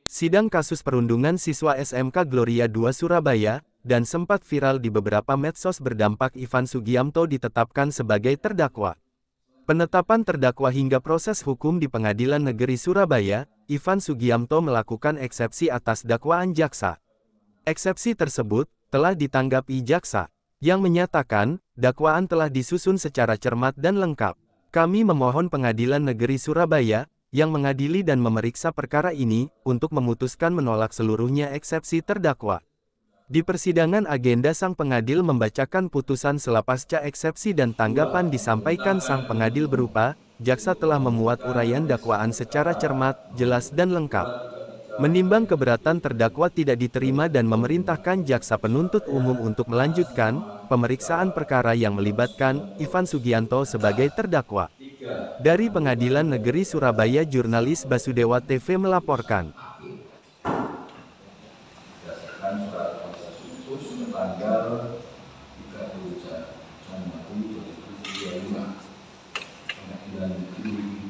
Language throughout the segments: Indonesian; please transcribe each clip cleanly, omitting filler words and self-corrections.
Sidang kasus perundungan siswa SMK Gloria II Surabaya, dan sempat viral di beberapa medsos berdampak Ivan Sugiamto ditetapkan sebagai terdakwa. Penetapan terdakwa hingga proses hukum di Pengadilan Negeri Surabaya, Ivan Sugiamto melakukan eksepsi atas dakwaan jaksa. Eksepsi tersebut telah ditanggapi jaksa, yang menyatakan dakwaan telah disusun secara cermat dan lengkap. Kami memohon Pengadilan Negeri Surabaya, yang mengadili dan memeriksa perkara ini, untuk memutuskan menolak seluruhnya eksepsi terdakwa. Di persidangan agenda sang pengadil membacakan putusan selapasca eksepsi dan tanggapan disampaikan sang pengadil berupa, jaksa telah memuat uraian dakwaan secara cermat, jelas dan lengkap. Menimbang keberatan terdakwa tidak diterima dan memerintahkan jaksa penuntut umum untuk melanjutkan pemeriksaan perkara yang melibatkan Ivan Sugianto sebagai terdakwa. Dari Pengadilan Negeri Surabaya, jurnalis Basudewa TV melaporkan. Berdasarkan surat kuasa khusus tanggal 30 Januari 2025, Pengadilan Negeri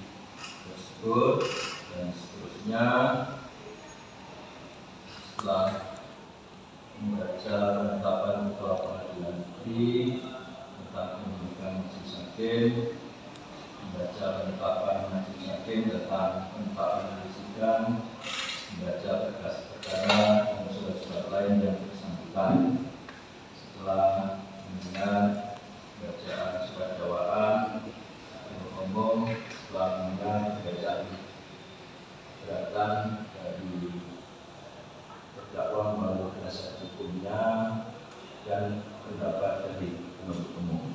tersebut dan seterusnya setelah membaca penetapan Ketua Pengadilan Negeri tentang penunjukan majelis hakim, membaca penetapan majelis hakim tentang penetapan sidang, membaca berkas perkara dan surat-surat lain yang bersangkutan. Setelah mendengar bacaan surat dakwaan, umum setelah mendengar bacaan keberatan dari terdakwa melalui penasihat hukumnya dan pendapat dari penuntut umum,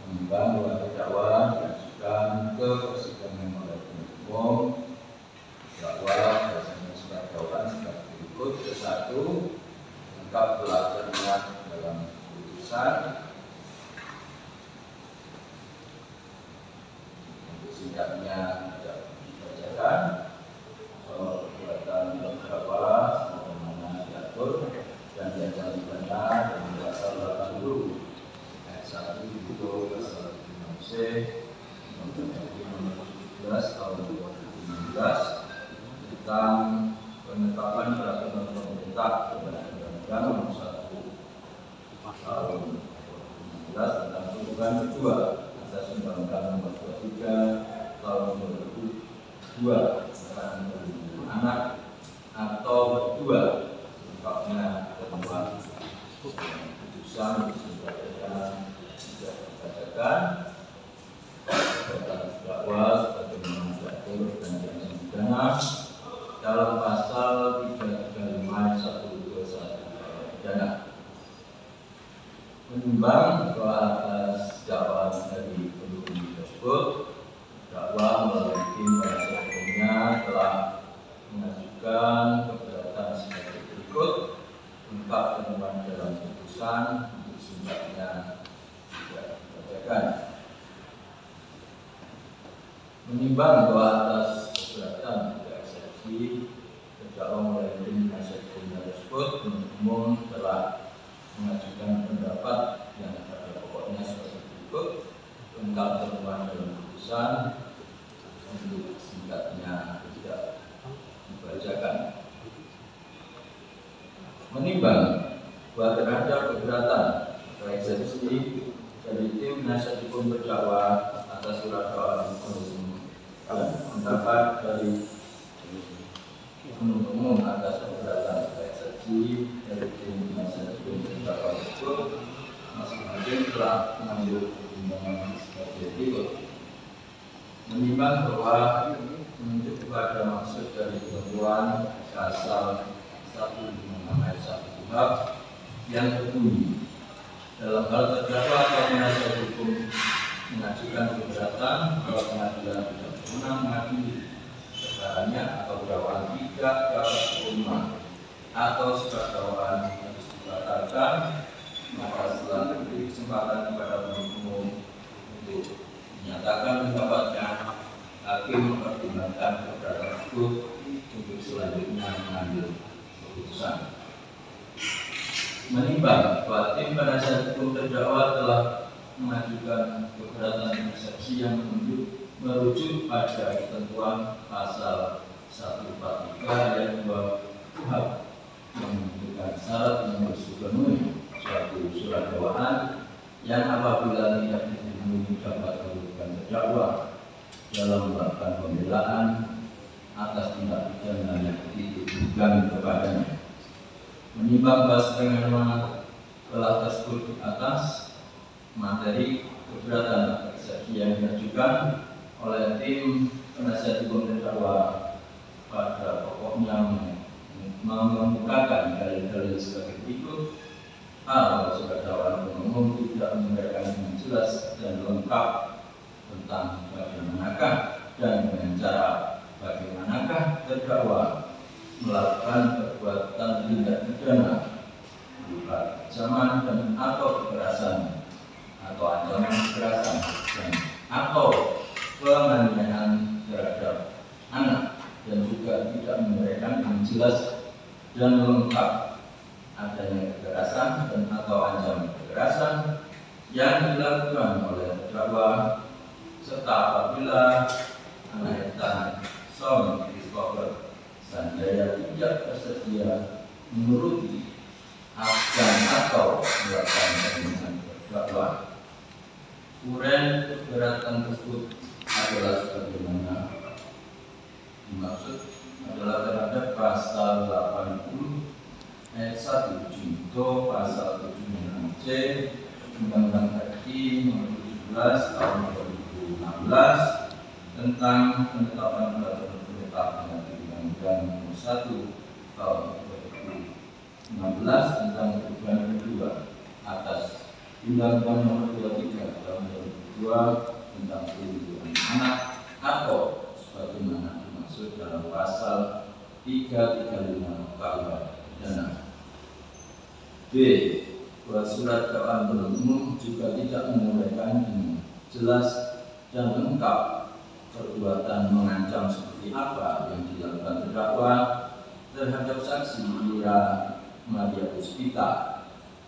menimbang bahwa terdakwa diajukan ke persidangan oleh penuntut umum, terdakwa berdasarkan surat dakwaan sebagai berikut. Ke-1, lengkap telah terlihat dalam putusan. Untuk singkatnya tidak dibacakan. Soal perbuatan terdakwa sebagaimana diatur dan diancam pidana dengan pasal 80 ayat 1 junto pasal 5C nomor 17 tahun 2016 tentang penetapan peraturan pemerintah Undang-Undang Nomor 1 tahun 2016 tentang perubahan kedua atas Undang-Undang Nomor 23 tahun 2002 tentang perlindungan anak atau kedua lengkapnya ketentuan putusan sudah dibacakan. Terdakwa sebagaimana diatur dan diancam pidana dalam pasal 335 ayat 121 pidana. Menimbang bahwa atas dakwaan dari penuntut tersebut, terdakwa melalui tim penasihat hukumnya telah mengajukan keberatan sebagai berikut. Lengkap temuan dalam putusan, untuk singkatnya tidak dibacakan. Menimbang bahwa atas keberatan tidak eksepsi, terdakwa melalui tim penasihat hukumnya tersebut, penuntut umum telah mengajukan pendapat yang pada pokoknya sebagai berikut. Lengkap temuan dalam putusan, untuk singkatnya tidak dibacakan. Menimbang bahwa terhadap keberatan atau eksepsi dari tim penasihat hukum terdakwa atas surat dakwaan dan pendapat dari penuntut umum atas keberatan atau eksepsi dari tim penasihat hukum terdakwa tersebut, masing-masing telah mengambil pertimbangan sebagai berikut. Menimbang bahwa menunjuk kepada maksud dari ketentuan pasal 156 ayat 1 KUHP yang berbunyi, dalam hal terdakwa atau penasihat hukum mengajukan keberatan bahwa pengadilan tidak berwenang mengadili perkaranya atau dakwaan tidak dapat diterima atau surat dakwaan harus dibatalkan, maka setelah diberi kesempatan kepada penuntut umum untuk menyatakan pendapatnya, hakim mempertimbangkan keberatan tersebut untuk selanjutnya mengambil keputusan. Menimbang bahwa tim penasihat hukum terdakwa telah mengajukan keberatan eksepsi yang merujuk pada ketentuan pasal 143 ayat 2 KUHP yang memberikan syarat yang harus dipenuhi suatu surat dakwaan yang apabila tidak dipenuhi dapat merugikan terdakwa dalam melakukan pembelaan atas tindak pidana yang dituduhkan kepadanya. Menimbang bahwa sebagaimana telah tersebut di atas, materi keberatan eksepsi yang diajukan oleh tim penasihat hukum terdakwa pada pokoknya mengemukakan dalil-dalil sebagai berikut. A. Surat dakwaan umum tidak memberikan yang jelas dan lengkap tentang bagaimanakah dan dengan cara bagaimanakah terdakwa melakukan perbuatan tindak pidana berupa ancaman dan atau kekerasan atau ancaman kekerasan dan atau penganiayaan terhadap anak, dan juga tidak memberikan yang jelas dan lengkap adanya kekerasan dan atau ancaman kekerasan yang dilakukan oleh terdakwa, serta apabila Anayatan Son Christopher Sanjaya tidak bersedia menuruti akan atau melakukan permintaan terdakwa. Uraian keberatan tersebut adalah sebagaimana dimaksud adalah terhadap pasal 80 ayat 1 junto pasal 76C Undang-Undang RI Nomor 17 Tahun 2016 tentang penetapan peraturan pemerintah pengganti Undang-Undang Nomor 1 Tahun 2016 tentang perubahan kedua atas Undang-Undang Nomor 23 Tahun 2002 tentang perlindungan anak atau sebagaimana dimaksud dalam pasal 335 KUH pidana. B. Bahwa surat dakwaan umum juga tidak menguraikan dengan jelas dan lengkap perbuatan mengancam seperti apa yang dilakukan terdakwa terhadap saksi Ira Maria Puspita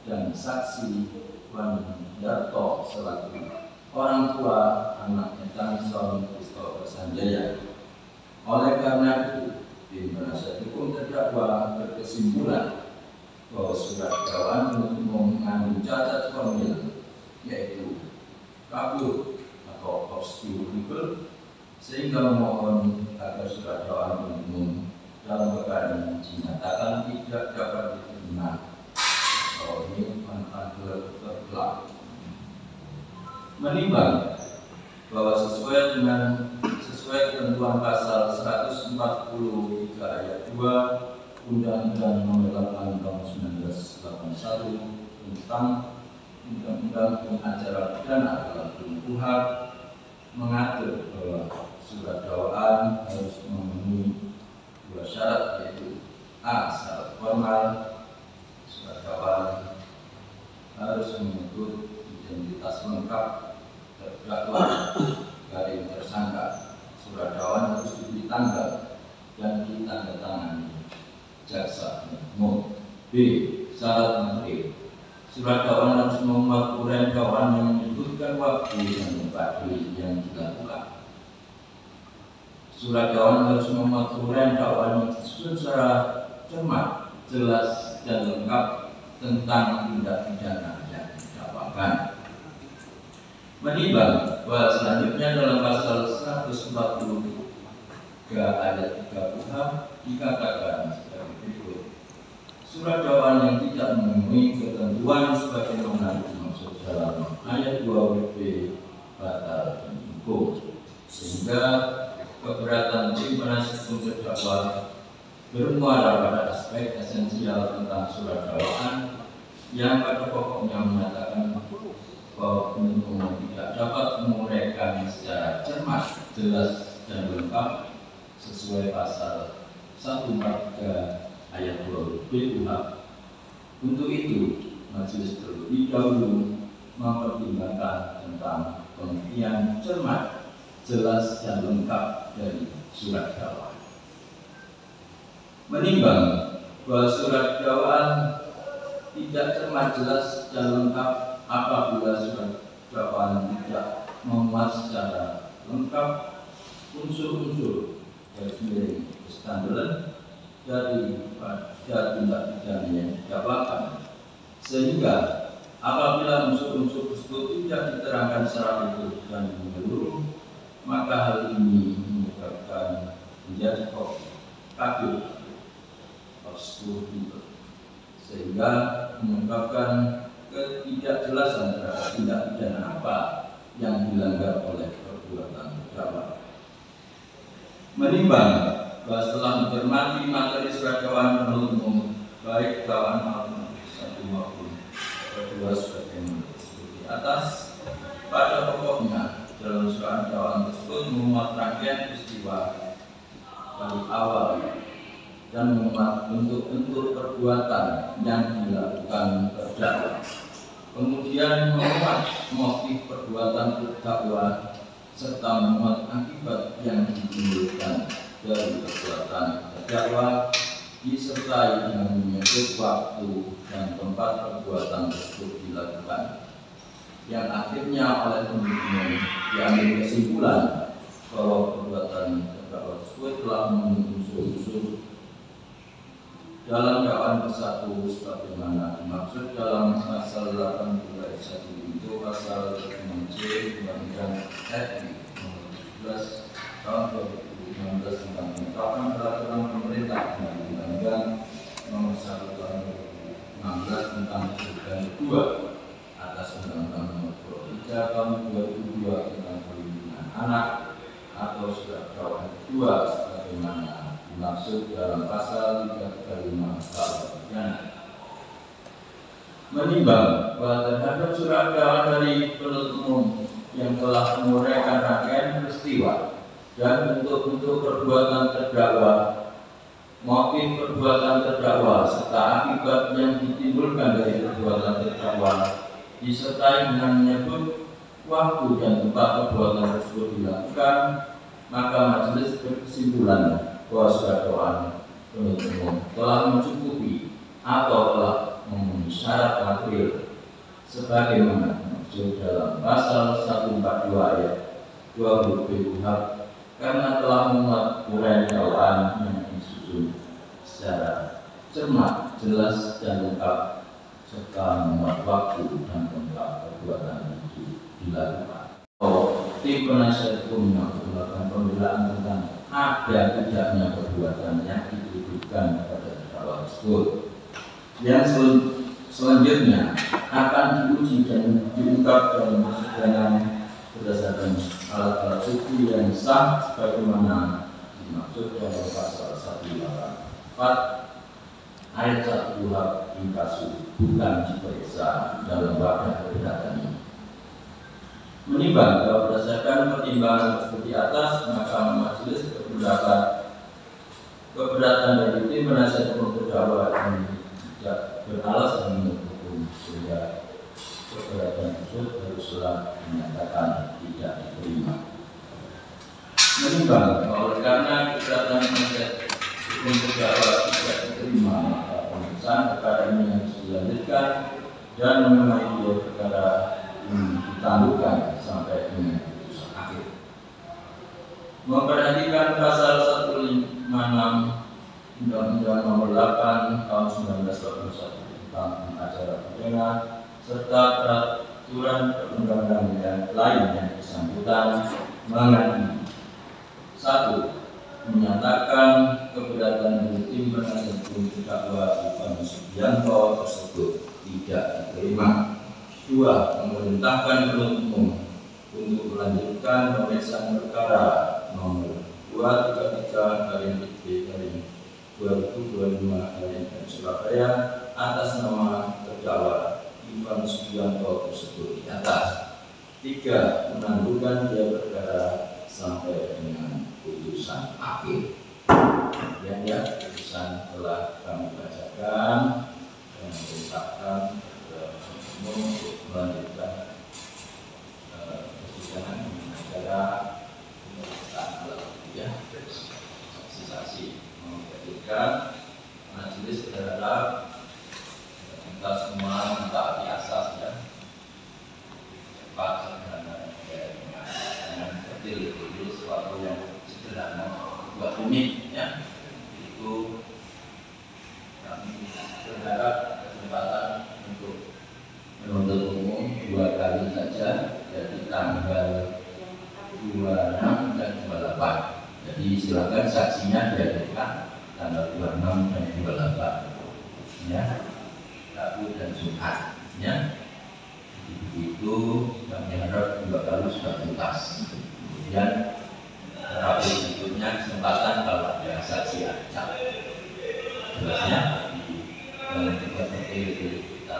dan saksi Wan Darto selaku orang tua anaknya Son Christopher Sanjaya. Oleh karena itu, tim penasihat hukum terdakwa berkesimpulan bahwa surat dakwaan umum mengandung cacat formil, yaitu kabur atau obscure legal, sehingga memohon agar surat dakwaan umum dalam perkara ini dinyatakan tidak dapat diterima. Ini manfaat tergelap. Menimbang bahwa sesuai ketentuan pasal 143 ayat 2 Undang-Undang Nomor 8 Tahun 1981 tentang Undang-Undang Pengacara Pidana dalam KUHP mengatur bahwa surat dakwaan harus memenuhi dua syarat, yaitu A. Syarat formal, surat dakwaan harus menyebut identitas lengkap terdakwa garing tersangka. Surat dakwaan harus diberi tanggal dan ditandatangani jaksa umum. B. Syarat materi. Surat dakwaan harus memuat uraian dakwaan yang menyebutkan waktu dan tempat yang dilakukan. Surat dakwaan harus memuat uraian dakwaan yang disusun secara cermat, jelas dan lengkap tentang tindak pidana yang didakwakan. Menimbang bahwa selanjutnya dalam pasal 143 ayat 3 KUHP dikatakan sebagai berikut: surat dakwaan yang tidak memenuhi ketentuan sebagaimana dimaksud dalam ayat 2 WP batal demi hukum, sehingga keberatan tim penasihat hukum terdakwa bermuara pada aspek esensial tentang surat dakwaan yang pada pokoknya menyatakan bahwa penuntut umum tidak dapat menguraikan secara cermat, jelas dan lengkap sesuai pasal 143 ayat 2 KUHP. Untuk itu, majelis terlebih dahulu mempertimbangkan tentang pengertian cermat, jelas dan lengkap dari surat dakwaan. Menimbang bahwa surat dakwaan tidak cermat, jelas dan lengkap apabila surat dakwaan tidak memuat secara lengkap unsur-unsur garis miring standar daripada tindak pidana yang didakwakan, sehingga apabila unsur-unsur tersebut tidak diterangkan secara utuh dan menyeluruh, maka hal ini menyebabkan menjadi kafir obskur, sehingga menyebabkan ketidakjelasan terhadap tindak pidana apa yang dilanggar oleh perbuatan terdakwa. Menimbang bahwa setelah mencermati materi surat dakwaan penuntut umum, baik dakwaan satu maupun kedua sebagaimana disebut di atas, pada pokoknya dalam surat dakwaan tersebut memuat rangkaian peristiwa dari awal dan memuat bentuk-bentuk perbuatan yang dilakukan terdakwa. Kemudian memuat motif perbuatan terdakwa serta memuat akibat yang ditimbulkan dari perbuatan terdakwa, disertai dengan menyebut waktu dan tempat perbuatan tersebut dilakukan, yang akhirnya oleh penuntut umum diambil kesimpulan bahwa perbuatan terdakwa tersebut telah memenuhi unsur-unsur dalam dakwaan bersatu sebagaimana dimaksud dalam pasal 80 ayat 1 itu pasal 5C Undang-Undang RI nomor 17 tahun 2016 tentang penetapan peraturan pemerintah dan Undang-Undang nomor 1 tahun 2016 tentang perubahan kedua atas Undang-Undang nomor 23 tahun 2002 tentang perlindungan anak atau surat dakwaan kedua sebagaimana dimaksud dalam pasal 335 KUH pidana. Menimbang bahwa terhadap surat dakwaan dari penuntut umum yang telah menguraikan rangkaian peristiwa dan bentuk-bentuk perbuatan terdakwa, motif perbuatan terdakwa serta akibat yang ditimbulkan dari perbuatan terdakwa, disertai dengan menyebut waktu dan tempat perbuatan tersebut dilakukan, maka majelis berkesimpulan bahwa surat dakwaan penuntut umum telah mencukupi atau telah memenuhi syarat material sebagaimana dimaksud dalam pasal 142 ayat 2 huruf B KUH, karena telah memuat uraian dakwaan yang disusun secara cermat, jelas dan lengkap, serta memuat waktu dan tempat perbuatan itu dilakukan. Tim penasihat hukum yang melakukan pembelaan tentang ada tidaknya perbuatan yang dituduhkan kepada terdakwa tersebut, yang selanjutnya akan diuji dan diungkap dalam persidangan berdasarkan alat-alat bukti yang sah sebagaimana dimaksud dalam pasal 184 ayat 1 KUH inkasu, bukan diperiksa dalam wadah perdata ini. Menimbang bahwa berdasarkan pertimbangan tersebut di atas, maka majelis berpendapat keberatan dari tim penasihat hukum terdakwa ini tidak beralasan menurut hukum, sehingga keberatan tersebut haruslah dinyatakan tidak diterima. Menimbang bahwa karena keberatan penasihat hukum terdakwa tidak diterima, maka pemeriksaan perkara ini harus dilanjutkan dan mengenai dua perkara ditangguhkan sampai dengan putusan akhir. Memperhatikan pasal 156 Undang-Undang Nomor 8 Tahun 1981 tentang acara pidana serta peraturan perundang-undangan yang lain yang bersangkutan mengenai 1. Menyatakan keberatan dari tim penasihat hukum terdakwa Ivan Sugianto tersebut tidak diterima. 2. Memerintahkan penuntut umum untuk melanjutkan pemeriksaan perkara nomor 233/B/2025 Surabaya atas nama terdakwa Ivan Sugianto tersebut di atas. 3. Menangguhkan dia perkara sampai dengan putusan akhir. Kemudian putusan telah kami bacakan dan memerintahkan untuk melanjutkan persidangan dengan acara pemeriksaan alat bukti saksi-saksi. Menjadikan majelis berharap kita semua mentaati asas ya, cepat, sederhana, dengan detail itu sesuatu yang sederhana buat rumit ya, itu dilaksanakan tanggal 26 dan 28 ya, Rabu dan Jumat ya. Itu kami harap 2 kali sudah tuntas. Kemudian Rabu berikutnya kesempatan kalau ada saksi acak jelasnya di tempat kita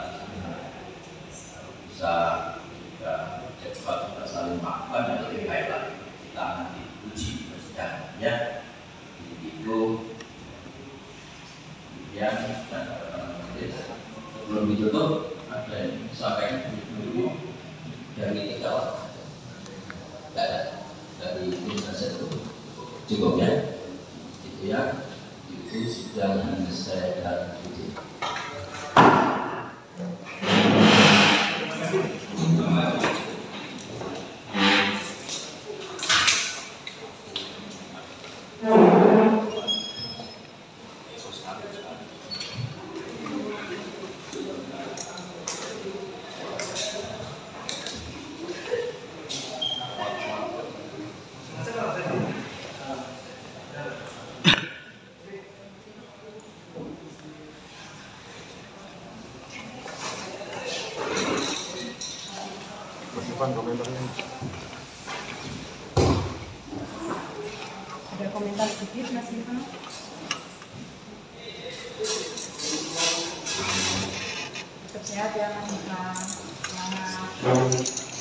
bisa cepat kita saling maafkan dan lebih baik lagi kita nanti uji persidangan ya. Itu yang sebelum ditutup ada yang disampaikan dulu dari kita dari tim penasihat hukum cukup ya, itu ya, itu sudah saya dan itu. Komentarnya. Ada komentar sedikit Mas Ivan? Tetap sehat ya Mas Ivan. Selamat.